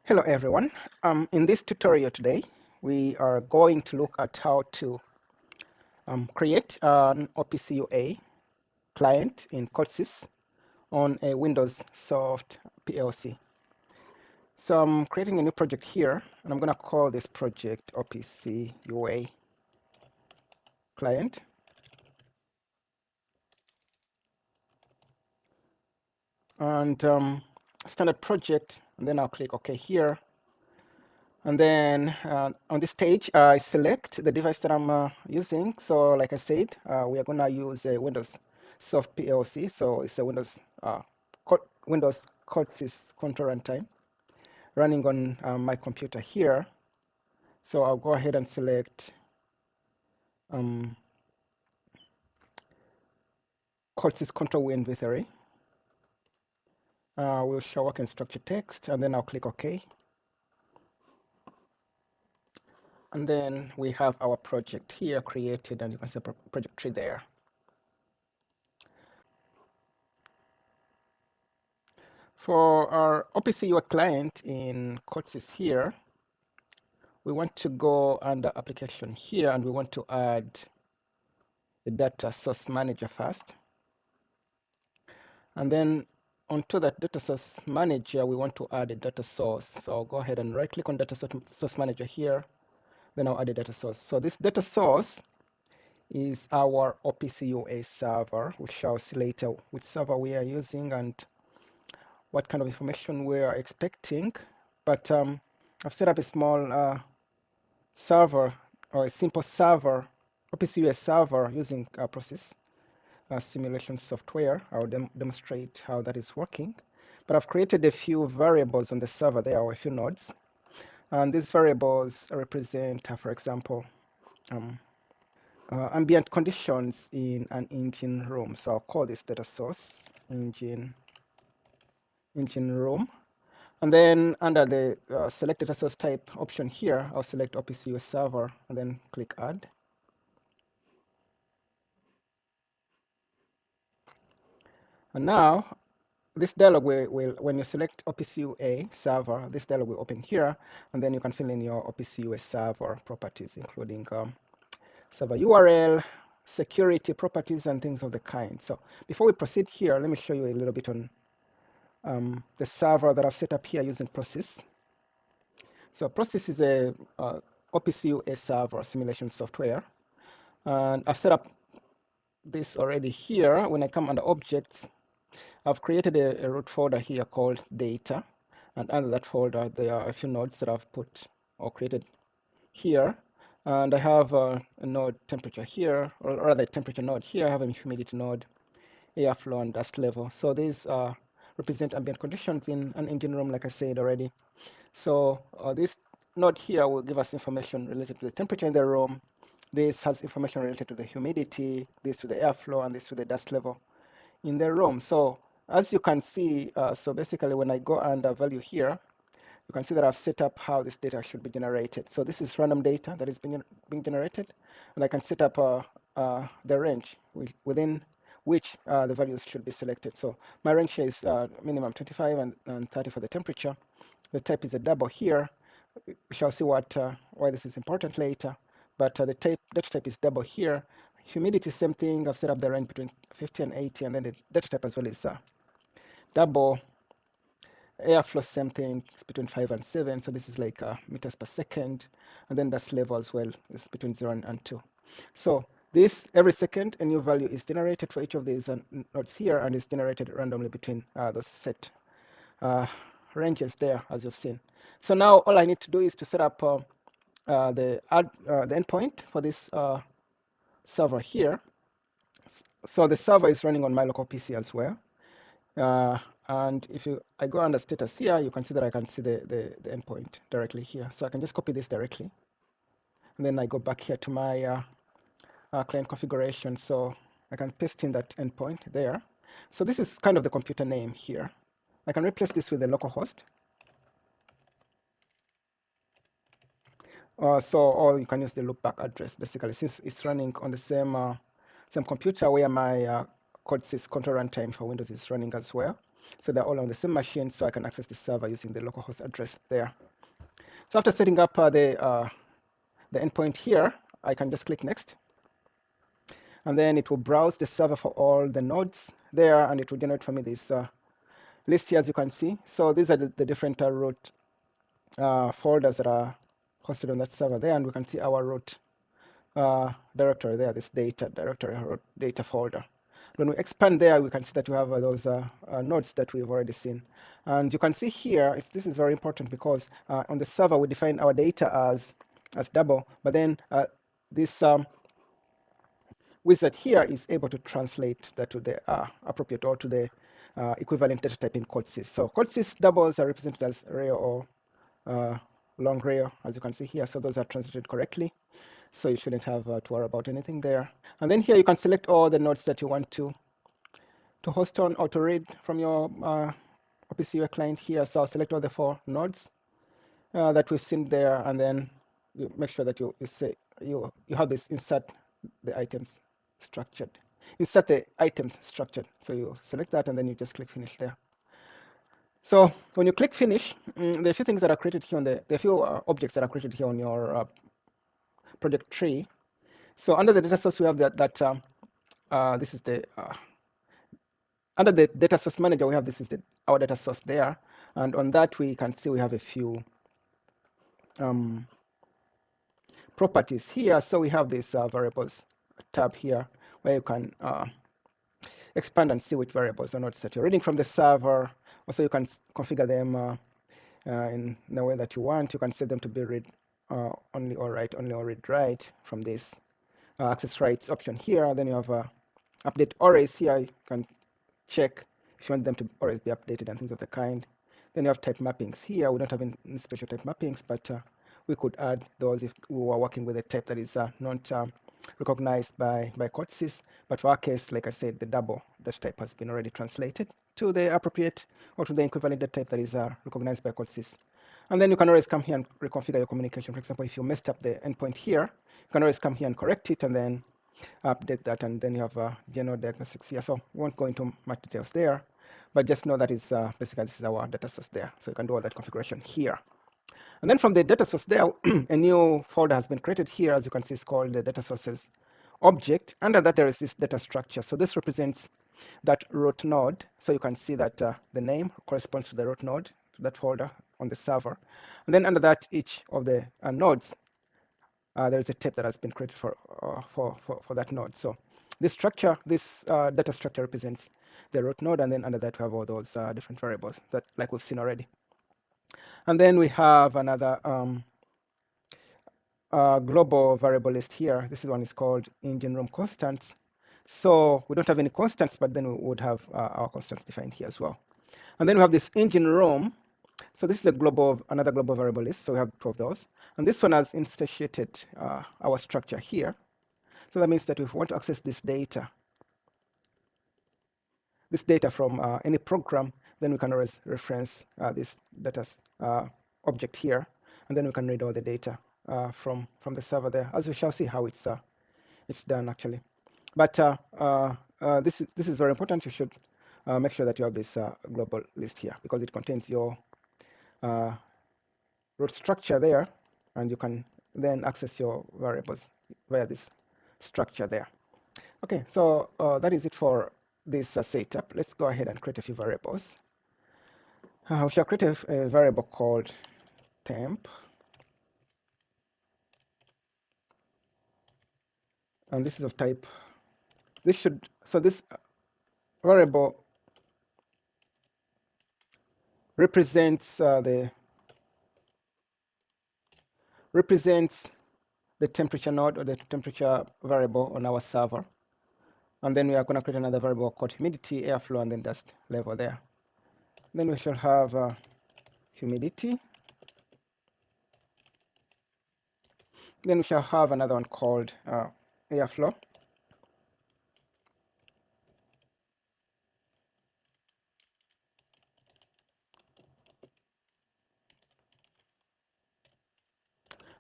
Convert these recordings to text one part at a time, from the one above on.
Hello everyone. In this tutorial today, we are going to look at how to create an OPCUA client in Codesys on a Windows Soft PLC. So I'm creating a new project here, and I'm going to call this project OPCUA client. And standard project, and then I'll click OK here. And then on this stage, I select the device that I'm using. So like I said, we are going to use a Windows Soft PLC. So it's a Windows Codesys control runtime running on my computer here. So I'll go ahead and select Codesys control win v3. We'll show work and structure text, and then I'll click OK. And then we have our project here created, and you can see project tree there. For our OPCUA client in Codesys here, we want to go under application here, and we want to add the data source manager first. And then onto that data source manager, we want to add a data source. So I'll go ahead and right click on data source manager here. Then I'll add a data source. So this data source is our OPCUA server, which I'll see later which server we are using and what kind of information we are expecting. But I've set up a small server, or a simple server, OPCUA server using Prosys simulation software. I'll demonstrate how that is working. But I've created a few variables on the server there, or a few nodes. And these variables represent, for example, ambient conditions in an engine room. So I'll call this data source engine room. And then under the select data source type option here, I'll select OPCUA server and then click add. And now this dialog will when you select OPCUA server, this dialog will open here, and then you can fill in your OPCUA server properties, including server URL, security properties, and things of the kind. So before we proceed here, let me show you a little bit on the server that I've set up here using Prosys. So Prosys is a OPCUA server simulation software, and I've set up this already here. When I come under objects, I've created a root folder here called data, and under that folder there are a few nodes that I've put or created here, and I have a node temperature here, or rather a temperature node here. I have a humidity node, airflow, and dust level. So these represent ambient conditions in an engine room, like I said already. So this node here will give us information related to the temperature in the room. This has information related to the humidity, this to the airflow, and this to the dust level in the room. So as you can see, so basically when I go under value here, you can see that I've set up how this data should be generated. So this is random data that is being generated, and I can set up the range within which the values should be selected. So my range here is minimum 25 and 30 for the temperature. The type is a double here. We shall see why this is important later. But the data type is double here. Humidity, same thing. I've set up the range between 50 and 80, and then the data type as well is double. Airflow, same thing. It's between 5 and 7. So this is like meters per second. And then dust level as well is between 0 and 2. So this, every second, a new value is generated for each of these nodes here, and is generated randomly between those set ranges there, as you've seen. So now all I need to do is to set up the endpoint for this server here. So the server is running on my local PC as well. And if I go under status here, you can see that I can see the endpoint directly here. So I can just copy this directly. And then I go back here to my client configuration. So I can paste in that endpoint there. So this is kind of the computer name here. I can replace this with a localhost. Or you can use the loopback address, basically, since it's running on the same computer where my Codesys control runtime for Windows is running as well. So they're all on the same machine, so I can access the server using the localhost address there. So after setting up the endpoint here, I can just click next. And then it will browse the server for all the nodes there, and it will generate for me this list here, as you can see. So these are the different root folders that are hosted on that server there, and we can see our root directory there, this data directory, root data folder. When we expand there, we can see that we have those nodes that we've already seen. And you can see here, this is very important because on the server, we define our data as double, but then this wizard here is able to translate that to the appropriate or to the equivalent data type in Codesys. So Codesys doubles are represented as real or long real, as you can see here. So those are translated correctly. So you shouldn't have to worry about anything there. And then here you can select all the nodes that you want to host on or to read from your OPCUA client here. So I'll select all the 4 nodes that we've seen there, and then you make sure that you have this insert the items structured. Insert the items structured. So you select that, and then you just click finish there. So when you click finish, there are a few things that are created here on there are a few objects that are created here on your project tree. So under the data source, we have this is the under the data source manager, we have our data source there, and on that we can see we have a few properties here. So we have this variables tab here where you can expand and see which variables or nodes that you're reading from the server. Also, you can configure them in the way that you want. You can set them to be read only or write only or read write from this access rights option here. Then you have update always here. You can check if you want them to always be updated and things of the kind. Then you have type mappings here. We don't have any special type mappings, but we could add those if we were working with a type that is not recognized by Codesys. But for our case, like I said, the double data type has been already translated to the appropriate or to the equivalent data type that is recognized by Codesys. And then you can always come here and reconfigure your communication. For example, if you messed up the endpoint here, you can always come here and correct it and then update that, and then you have general diagnostics here. So we won't go into much details there, but just know that it's basically this is our data source there. So you can do all that configuration here. And then from the data source there, a new folder has been created here. As you can see, it's called the data sources object. Under that, there is this data structure. So this represents that root node. So you can see that the name corresponds to the root node, to that folder on the server. And then under that, each of the nodes, there is a type that has been created for that node. So this structure, this data structure represents the root node, and then under that we have all those different variables that, like we've seen already. And then we have another global variable list here. This one is called engine room constants. So we don't have any constants, but then we would have our constants defined here as well. And then we have this engine room. So this is another global variable list. So we have 2 of those. And this one has instantiated our structure here. So that means that if we want to access this data from any program, then we can always reference this data object here, and then we can read all the data from the server there, as we shall see how it's done actually. But this is very important. You should make sure that you have this global list here because it contains your root structure there, and you can then access your variables via this structure there. Okay, so that is it for this setup. Let's go ahead and create a few variables. We shall create a variable called temp, and this is of type. This variable represents the temperature node or the temperature variable on our server. And then we are going to create another variable called humidity, airflow, and then dust level there. Then we shall have humidity. Then we shall have another one called airflow.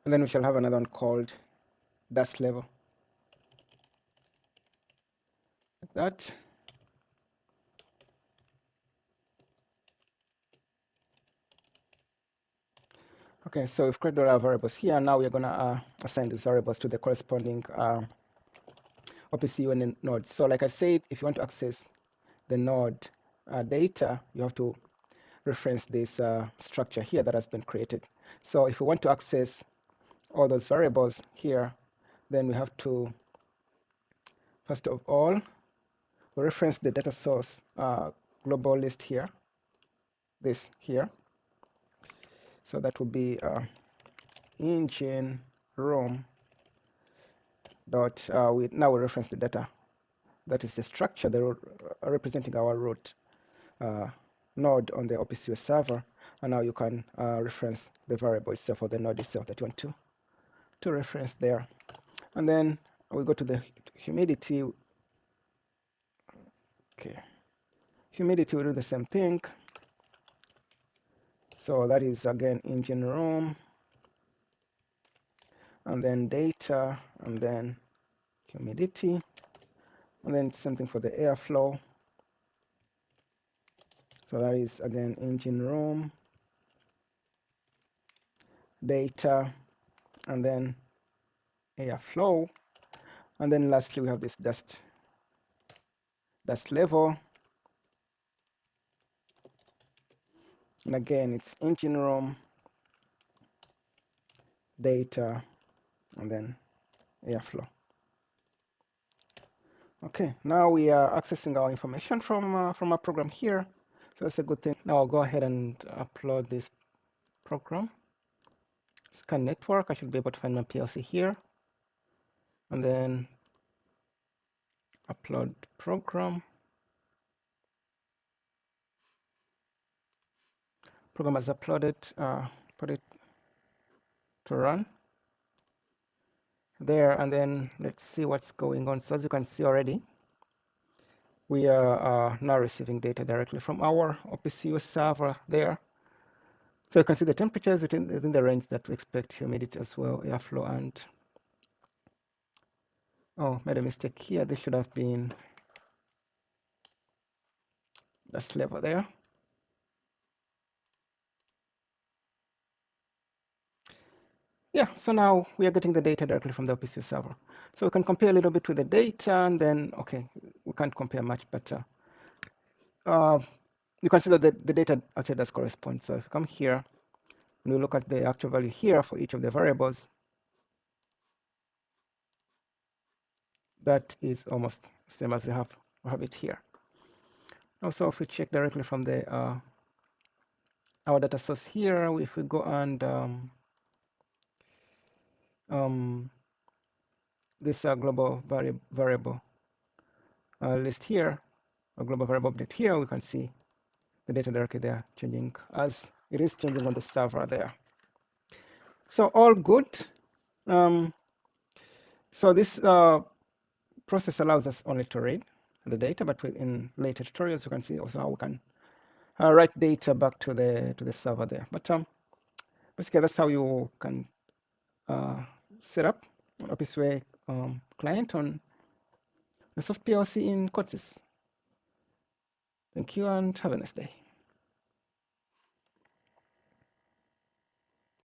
And then we shall have another one called dust level. Like that. Okay, so we've created all our variables here. Now we're going to assign these variables to the corresponding OPCUA node. So like I said, if you want to access the node data, you have to reference this structure here that has been created. So if we want to access all those variables here, then we have to, first of all, we reference the data source global list here, this here. So that will be engine room dot, now we reference the data. That is the structure, representing our root node on the OPCUA server. And now you can reference the variable itself or the node itself that you want to reference there. And then we go to the humidity. Okay, humidity will do the same thing. So that is again engine room, and then data, and then humidity, and then same thing for the airflow. So that is again engine room, data, and then airflow. And then lastly, we have this dust level. And again, it's engine room, data, and then airflow. Okay, now we are accessing our information from our program here. So that's a good thing. Now I'll go ahead and upload this program. Scan network. I should be able to find my PLC here. And then upload program. Program has uploaded. Put it to run there, and then let's see what's going on. So as you can see already, we are now receiving data directly from our OPCUA server there. So you can see the temperatures within the range that we expect, humidity as well, airflow, and oh, made a mistake here. This should have been dust level there. Yeah, so now we are getting the data directly from the OPCUA server. So we can compare a little bit with the data, and then, okay, we can't compare much, but you can see that the data actually does correspond. So if you come here, and we look at the actual value here for each of the variables, that is almost the same as we have it here. Also, if we check directly from the our data source here, if we go and this global variable list here, or global variable update here, we can see the data directly there changing as it is changing on the server there. So all good. So this process allows us only to read the data, but in later tutorials you can see also how we can write data back to the server there. But basically that's how you can set up an OPCUA client on the Soft PLC in Codesys. Thank you and have a nice day.